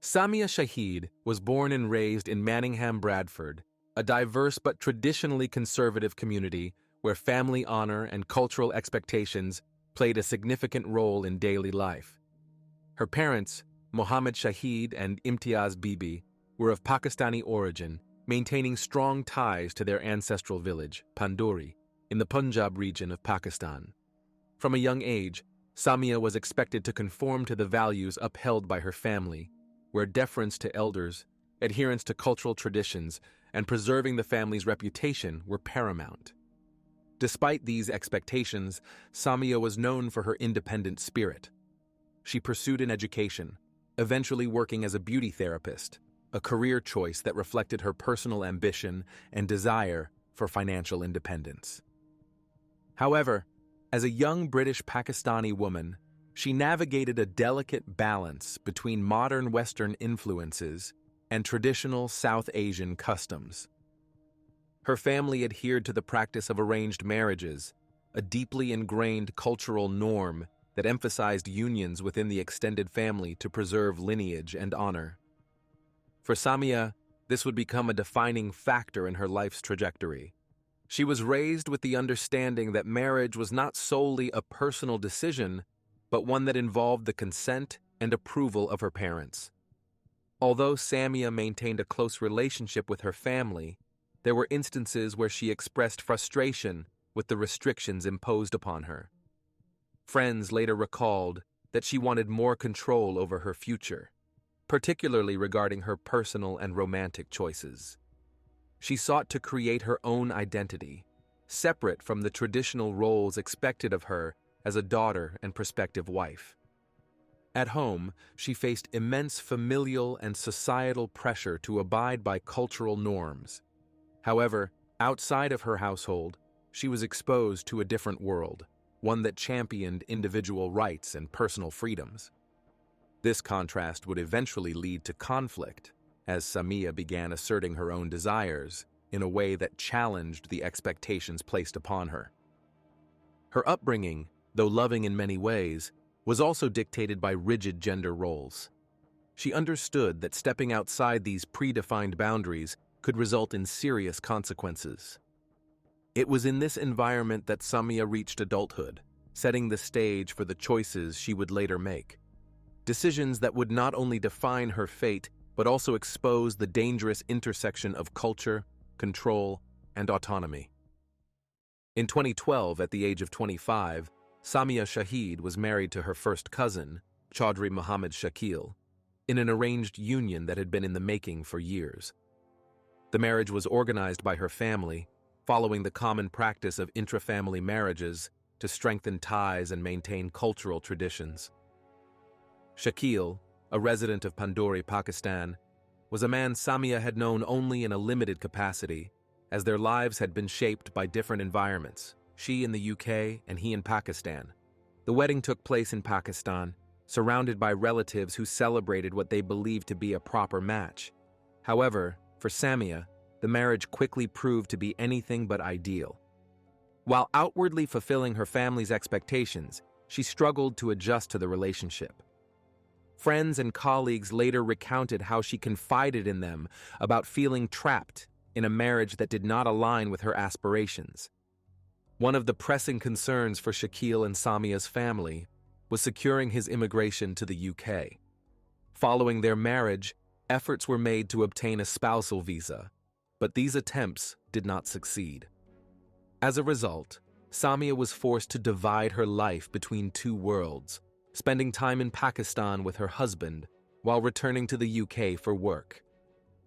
Samia Shahid was born and raised in Manningham, Bradford, a diverse but traditionally conservative community where family honor and cultural expectations played a significant role in daily life. Her parents, Mohammed Shahid and Imtiaz Bibi, were of Pakistani origin, maintaining strong ties to their ancestral village, Panduri, in the Punjab region of Pakistan. From a young age, Samia was expected to conform to the values upheld by her family, where deference to elders, adherence to cultural traditions, and preserving the family's reputation were paramount. Despite these expectations, Samia was known for her independent spirit. She pursued an education, eventually working as a beauty therapist, a career choice that reflected her personal ambition and desire for financial independence. However, as a young British Pakistani woman, she navigated a delicate balance between modern Western influences and traditional South Asian customs. Her family adhered to the practice of arranged marriages, a deeply ingrained cultural norm that emphasized unions within the extended family to preserve lineage and honor. For Samia, this would become a defining factor in her life's trajectory. She was raised with the understanding that marriage was not solely a personal decision, but one that involved the consent and approval of her parents. Although Samia maintained a close relationship with her family, there were instances where she expressed frustration with the restrictions imposed upon her. Friends later recalled that she wanted more control over her future, particularly regarding her personal and romantic choices. She sought to create her own identity, separate from the traditional roles expected of her as a daughter and prospective wife. At home, she faced immense familial and societal pressure to abide by cultural norms. However, outside of her household, she was exposed to a different world, one that championed individual rights and personal freedoms. This contrast would eventually lead to conflict, as Samia began asserting her own desires in a way that challenged the expectations placed upon her. Her upbringing, though loving in many ways, was also dictated by rigid gender roles. She understood that stepping outside these predefined boundaries could result in serious consequences. It was in this environment that Samia reached adulthood, setting the stage for the choices she would later make. Decisions that would not only define her fate, but also expose the dangerous intersection of culture, control, and autonomy. In 2012, at the age of 25, Samia Shahid was married to her first cousin, Chaudhry Muhammad Shakil, in an arranged union that had been in the making for years. The marriage was organized by her family, following the common practice of intra-family marriages to strengthen ties and maintain cultural traditions. Shakil, a resident of Panduri, Pakistan, was a man Samia had known only in a limited capacity, as their lives had been shaped by different environments, she in the UK and he in Pakistan. The wedding took place in Pakistan, surrounded by relatives who celebrated what they believed to be a proper match. However, for Samia, the marriage quickly proved to be anything but ideal. While outwardly fulfilling her family's expectations, she struggled to adjust to the relationship. Friends and colleagues later recounted how she confided in them about feeling trapped in a marriage that did not align with her aspirations. One of the pressing concerns for Shakil and Samia's family was securing his immigration to the UK. Following their marriage, efforts were made to obtain a spousal visa, but these attempts did not succeed. As a result, Samia was forced to divide her life between two worlds, spending time in Pakistan with her husband while returning to the UK for work.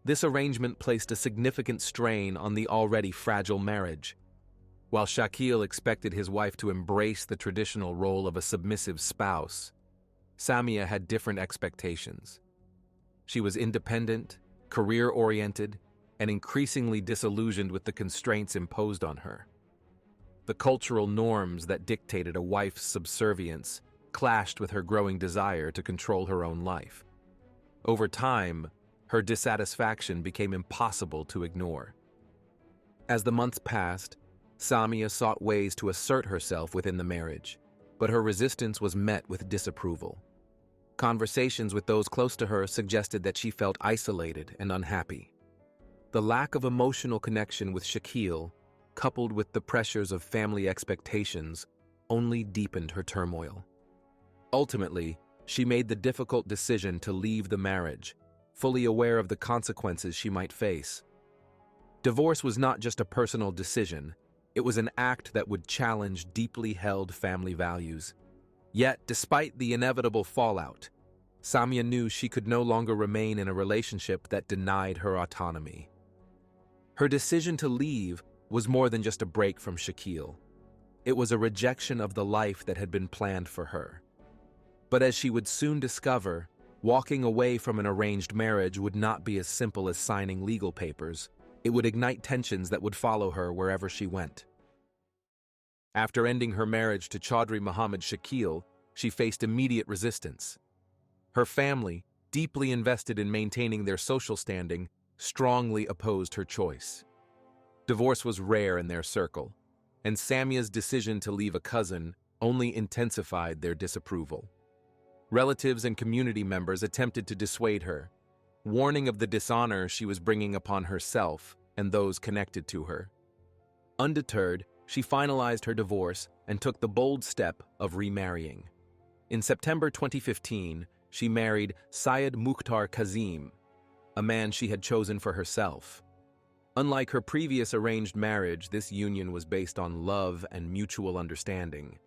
This arrangement placed a significant strain on the already fragile marriage. While Shakil expected his wife to embrace the traditional role of a submissive spouse, Samia had different expectations. She was independent, career-oriented, and increasingly disillusioned with the constraints imposed on her. The cultural norms that dictated a wife's subservience clashed with her growing desire to control her own life. Over time, her dissatisfaction became impossible to ignore. As the months passed, Samia sought ways to assert herself within the marriage, but her resistance was met with disapproval. Conversations with those close to her suggested that she felt isolated and unhappy. The lack of emotional connection with Shakil, coupled with the pressures of family expectations, only deepened her turmoil. Ultimately, she made the difficult decision to leave the marriage, fully aware of the consequences she might face. Divorce was not just a personal decision, it was an act that would challenge deeply held family values. Yet, despite the inevitable fallout, Samia knew she could no longer remain in a relationship that denied her autonomy. Her decision to leave was more than just a break from Shakil. It was a rejection of the life that had been planned for her. But as she would soon discover, walking away from an arranged marriage would not be as simple as signing legal papers. It would ignite tensions that would follow her wherever she went. After ending her marriage to Chaudhry Muhammad Shakil, she faced immediate resistance. Her family, deeply invested in maintaining their social standing, strongly opposed her choice. Divorce was rare in their circle, and Samia's decision to leave a cousin only intensified their disapproval. Relatives and community members attempted to dissuade her, warning of the dishonor she was bringing upon herself and those connected to her. Undeterred, she finalized her divorce and took the bold step of remarrying. In September 2015, she married Syed Mukhtar Kazim, a man she had chosen for herself. Unlike her previous arranged marriage, this union was based on love and mutual understanding.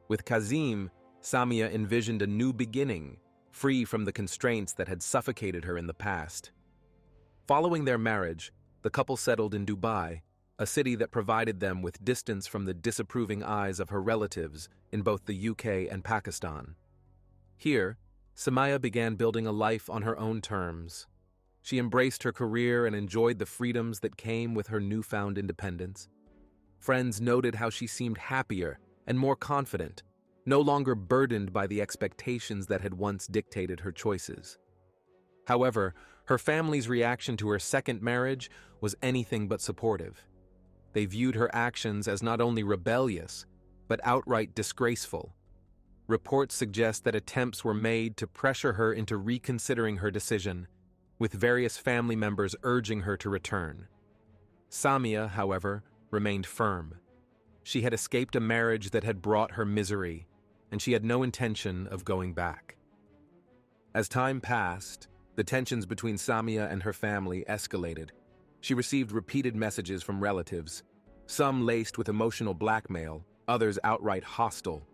With Kazim, Samia envisioned a new beginning, free from the constraints that had suffocated her in the past. Following their marriage, the couple settled in Dubai, a city that provided them with distance from the disapproving eyes of her relatives in both the UK and Pakistan. Here, Samia began building a life on her own terms. She embraced her career and enjoyed the freedoms that came with her newfound independence. Friends noted how she seemed happier and more confident, no longer burdened by the expectations that had once dictated her choices. However, her family's reaction to her second marriage was anything but supportive. They viewed her actions as not only rebellious, but outright disgraceful. Reports suggest that attempts were made to pressure her into reconsidering her decision, with various family members urging her to return. Samia, however, remained firm. She had escaped a marriage that had brought her misery, and she had no intention of going back. As time passed, the tensions between Samia and her family escalated. She received repeated messages from relatives, some laced with emotional blackmail, others outright hostile.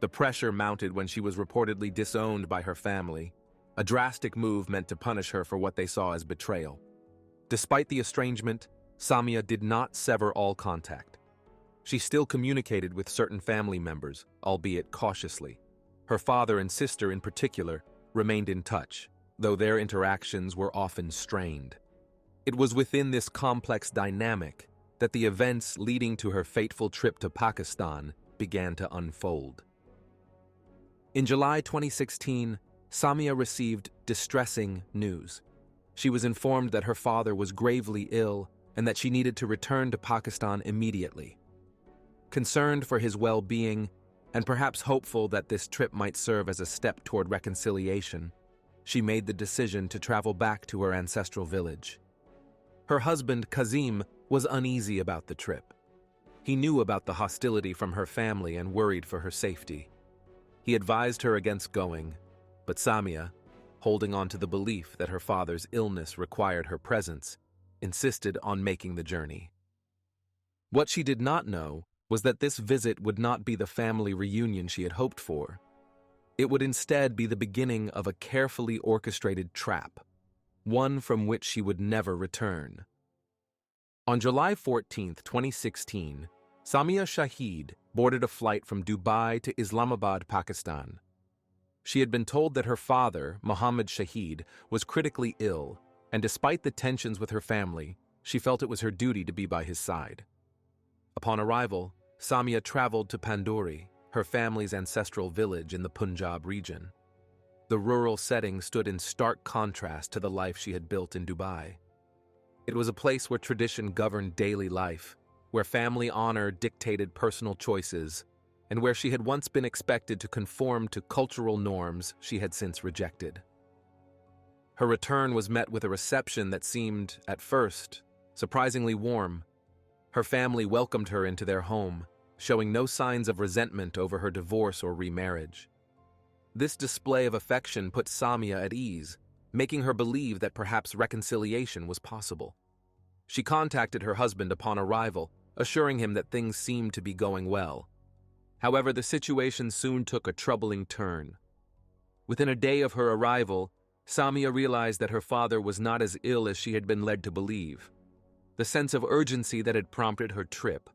The pressure mounted when she was reportedly disowned by her family, a drastic move meant to punish her for what they saw as betrayal. Despite the estrangement, Samia did not sever all contact. She still communicated with certain family members, albeit cautiously. Her father and sister in particular remained in touch, though their interactions were often strained. It was within this complex dynamic that the events leading to her fateful trip to Pakistan began to unfold. In July 2016, Samia received distressing news. She was informed that her father was gravely ill and that she needed to return to Pakistan immediately. Concerned for his well-being, and perhaps hopeful that this trip might serve as a step toward reconciliation, she made the decision to travel back to her ancestral village. Her husband, Kazim, was uneasy about the trip. He knew about the hostility from her family and worried for her safety. He advised her against going, but Samia, holding on to the belief that her father's illness required her presence, insisted on making the journey. What she did not know was that this visit would not be the family reunion she had hoped for. It would instead be the beginning of a carefully orchestrated trap, one from which she would never return. On July 14, 2016, Samia Shahid boarded a flight from Dubai to Islamabad, Pakistan. She had been told that her father, Muhammad Shahid, was critically ill, and despite the tensions with her family, she felt it was her duty to be by his side. Upon arrival, Samia traveled to Panduri, her family's ancestral village in the Punjab region. The rural setting stood in stark contrast to the life she had built in Dubai. It was a place where tradition governed daily life, where family honor dictated personal choices, and where she had once been expected to conform to cultural norms she had since rejected. Her return was met with a reception that seemed, at first, surprisingly warm. Her family welcomed her into their home, showing no signs of resentment over her divorce or remarriage. This display of affection put Samia at ease, making her believe that perhaps reconciliation was possible. She contacted her husband upon arrival, assuring him that things seemed to be going well. However, the situation soon took a troubling turn. Within a day of her arrival, Samia realized that her father was not as ill as she had been led to believe. The sense of urgency that had prompted her trip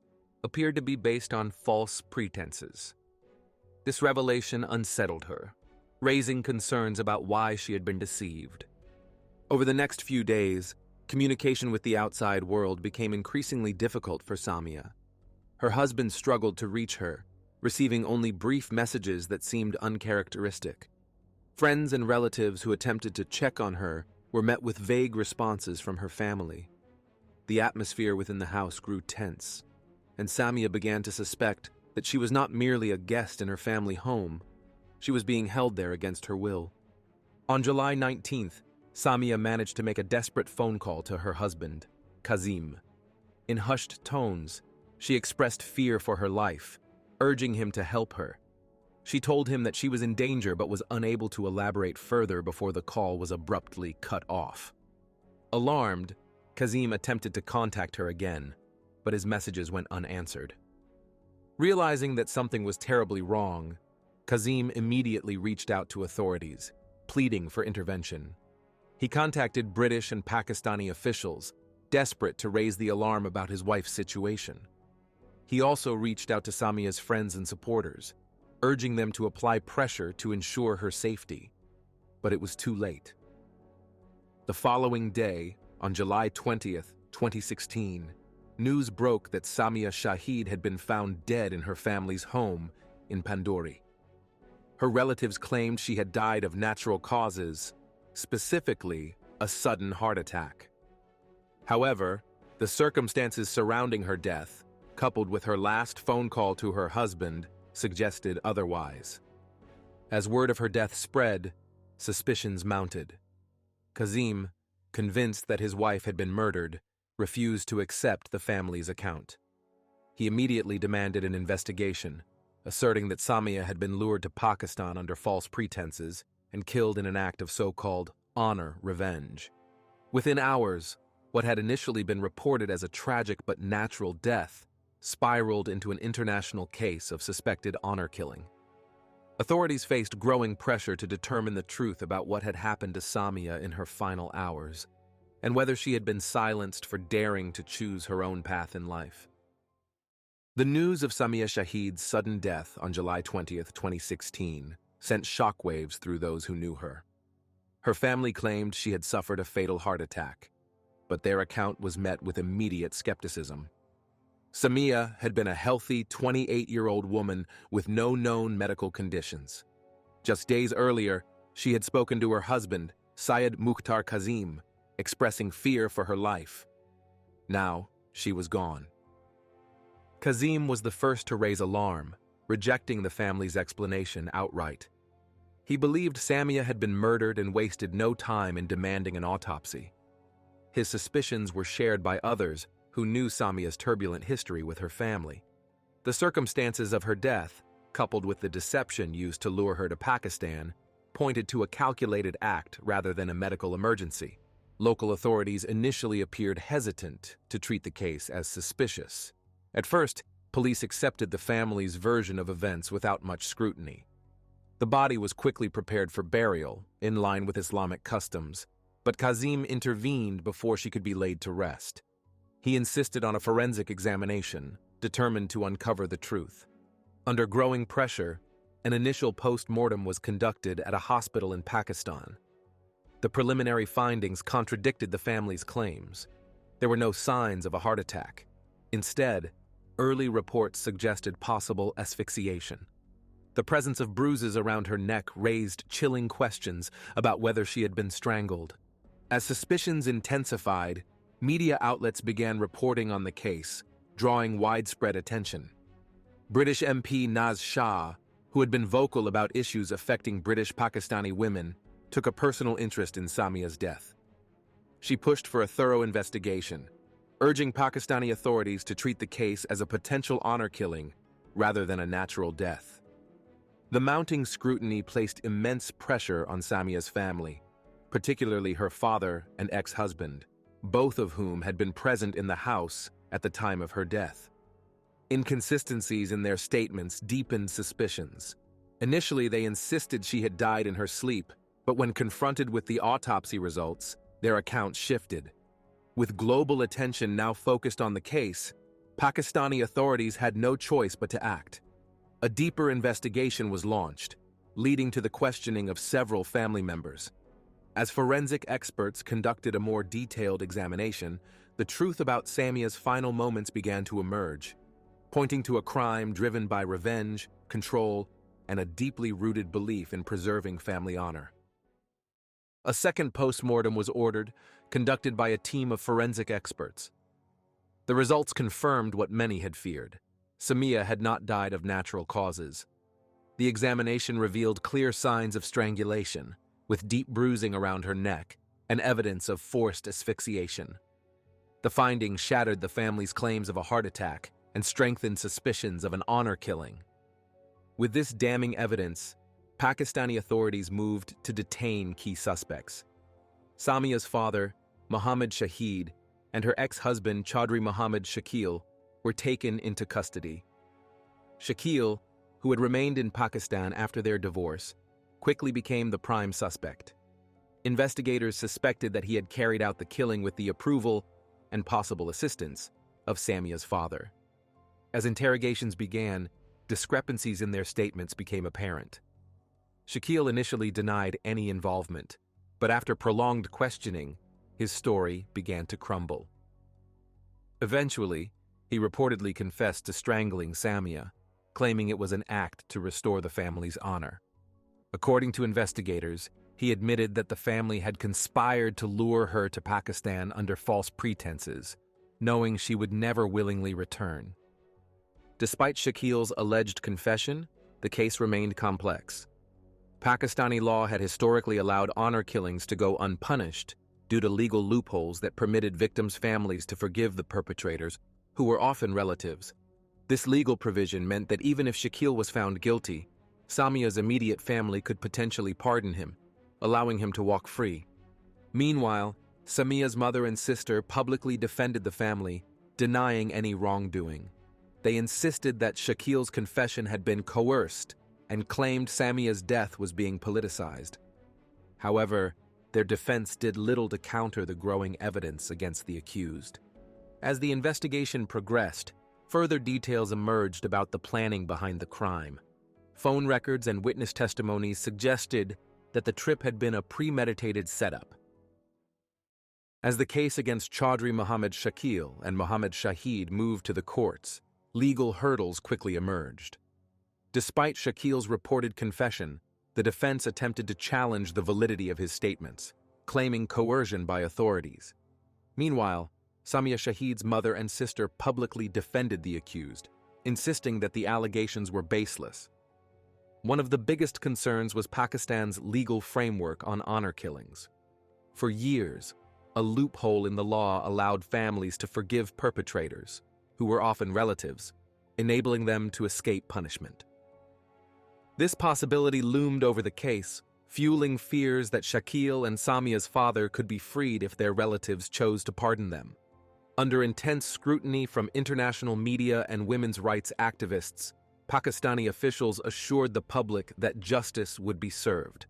appeared to be based on false pretenses. This revelation unsettled her, raising concerns about why she had been deceived. Over the next few days, communication with the outside world became increasingly difficult for Samia. Her husband struggled to reach her, receiving only brief messages that seemed uncharacteristic. Friends and relatives who attempted to check on her were met with vague responses from her family. The atmosphere within the house grew tense, and Samia began to suspect that she was not merely a guest in her family home. She was being held there against her will. On July 19th, Samia managed to make a desperate phone call to her husband, Kazim. In hushed tones, she expressed fear for her life, urging him to help her. She told him that she was in danger but was unable to elaborate further before the call was abruptly cut off. Alarmed, Kazim attempted to contact her again, but his messages went unanswered. Realizing that something was terribly wrong, Kazim immediately reached out to authorities, pleading for intervention. He contacted British and Pakistani officials, desperate to raise the alarm about his wife's situation. He also reached out to Samia's friends and supporters, urging them to apply pressure to ensure her safety. But it was too late. The following day, on July 20th, 2016, news broke that Samia Shahid had been found dead in her family's home in Pandori. Her relatives claimed she had died of natural causes, specifically a sudden heart attack. However, the circumstances surrounding her death, coupled with her last phone call to her husband, suggested otherwise. As word of her death spread, suspicions mounted. Kazim, convinced that his wife had been murdered, refused to accept the family's account. He immediately demanded an investigation, asserting that Samia had been lured to Pakistan under false pretenses and killed in an act of so-called honor revenge. Within hours, what had initially been reported as a tragic but natural death spiraled into an international case of suspected honor killing. Authorities faced growing pressure to determine the truth about what had happened to Samia in her final hours, and whether she had been silenced for daring to choose her own path in life. The news of Samia Shahid's sudden death on July 20th, 2016, sent shockwaves through those who knew her. Her family claimed she had suffered a fatal heart attack, but their account was met with immediate skepticism. Samia had been a healthy 28-year-old woman with no known medical conditions. Just days earlier, she had spoken to her husband, Syed Mukhtar Kazim, expressing fear for her life. Now, she was gone. Kazim was the first to raise alarm, rejecting the family's explanation outright. He believed Samia had been murdered and wasted no time in demanding an autopsy. His suspicions were shared by others who knew Samia's turbulent history with her family. The circumstances of her death, coupled with the deception used to lure her to Pakistan, pointed to a calculated act rather than a medical emergency. Local authorities initially appeared hesitant to treat the case as suspicious. At first, police accepted the family's version of events without much scrutiny. The body was quickly prepared for burial, in line with Islamic customs, but Kazim intervened before she could be laid to rest. He insisted on a forensic examination, determined to uncover the truth. Under growing pressure, an initial post-mortem was conducted at a hospital in Pakistan. The preliminary findings contradicted the family's claims. There were no signs of a heart attack. Instead, early reports suggested possible asphyxiation. The presence of bruises around her neck raised chilling questions about whether she had been strangled. As suspicions intensified, media outlets began reporting on the case, drawing widespread attention. British MP Naz Shah, who had been vocal about issues affecting British Pakistani women, took a personal interest in Samia's death. She pushed for a thorough investigation, urging Pakistani authorities to treat the case as a potential honor killing rather than a natural death. The mounting scrutiny placed immense pressure on Samia's family, particularly her father and ex-husband, both of whom had been present in the house at the time of her death. Inconsistencies in their statements deepened suspicions. Initially, they insisted she had died in her sleep, but when confronted with the autopsy results, their accounts shifted. With global attention now focused on the case, Pakistani authorities had no choice but to act. A deeper investigation was launched, leading to the questioning of several family members. As forensic experts conducted a more detailed examination, the truth about Samia's final moments began to emerge, pointing to a crime driven by revenge, control, and a deeply rooted belief in preserving family honor. A second post-mortem was ordered, conducted by a team of forensic experts. The results confirmed what many had feared. Samia had not died of natural causes. The examination revealed clear signs of strangulation, with deep bruising around her neck and evidence of forced asphyxiation. The findings shattered the family's claims of a heart attack and strengthened suspicions of an honor killing. With this damning evidence, Pakistani authorities moved to detain key suspects. Samia's father, Mohammed Shahid, and her ex-husband Chaudhry Mohammed Shakil were taken into custody. Shakil, who had remained in Pakistan after their divorce, quickly became the prime suspect. Investigators suspected that he had carried out the killing with the approval and possible assistance of Samia's father. As interrogations began, discrepancies in their statements became apparent. Shakil initially denied any involvement, but after prolonged questioning, his story began to crumble. Eventually, he reportedly confessed to strangling Samia, claiming it was an act to restore the family's honor. According to investigators, he admitted that the family had conspired to lure her to Pakistan under false pretenses, knowing she would never willingly return. Despite Shakil's alleged confession, the case remained complex. Pakistani law had historically allowed honor killings to go unpunished due to legal loopholes that permitted victims' families to forgive the perpetrators, who were often relatives. This legal provision meant that even if Shakil was found guilty, Samia's immediate family could potentially pardon him, allowing him to walk free. Meanwhile, Samia's mother and sister publicly defended the family, denying any wrongdoing. They insisted that Shakil's confession had been coerced and claimed Samia's death was being politicized. However, their defense did little to counter the growing evidence against the accused. As the investigation progressed, further details emerged about the planning behind the crime. Phone records and witness testimonies suggested that the trip had been a premeditated setup. As the case against Chaudhry Mohammed Shakil and Mohammed Shahid moved to the courts, legal hurdles quickly emerged. Despite Shakil's reported confession, the defense attempted to challenge the validity of his statements, claiming coercion by authorities. Meanwhile, Samia Shahid's mother and sister publicly defended the accused, insisting that the allegations were baseless. One of the biggest concerns was Pakistan's legal framework on honor killings. For years, a loophole in the law allowed families to forgive perpetrators, who were often relatives, enabling them to escape punishment. This possibility loomed over the case, fueling fears that Shakil and Samia's father could be freed if their relatives chose to pardon them. Under intense scrutiny from international media and women's rights activists, Pakistani officials assured the public that justice would be served.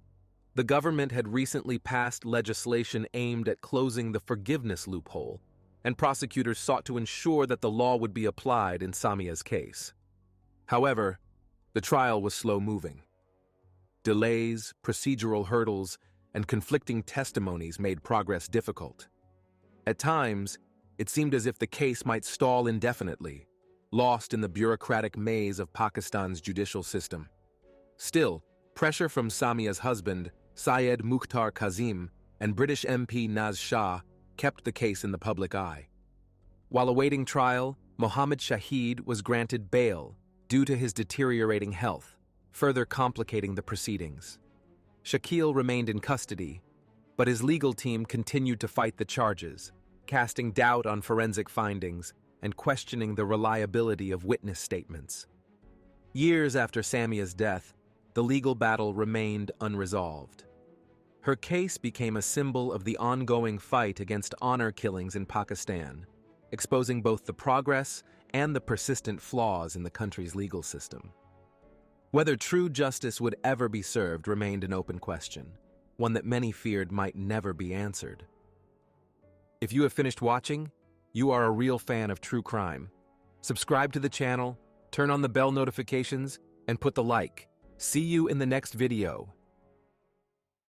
The government had recently passed legislation aimed at closing the forgiveness loophole, and prosecutors sought to ensure that the law would be applied in Samia's case. However, the trial was slow-moving. Delays, procedural hurdles, and conflicting testimonies made progress difficult. At times, it seemed as if the case might stall indefinitely, lost in the bureaucratic maze of Pakistan's judicial system. Still, pressure from Samia's husband, Syed Mukhtar Kazim, and British MP Naz Shah kept the case in the public eye. While awaiting trial, Mohammed Shahid was granted bail, due to his deteriorating health, further complicating the proceedings. Shakil remained in custody, but his legal team continued to fight the charges, casting doubt on forensic findings and questioning the reliability of witness statements. Years after Samia's death, the legal battle remained unresolved. Her case became a symbol of the ongoing fight against honor killings in Pakistan, exposing both the progress and the persistent flaws in the country's legal system. Whether true justice would ever be served remained an open question, one that many feared might never be answered. If you have finished watching, you are a real fan of true crime. Subscribe to the channel, turn on the bell notifications, and put the like. See you in the next video.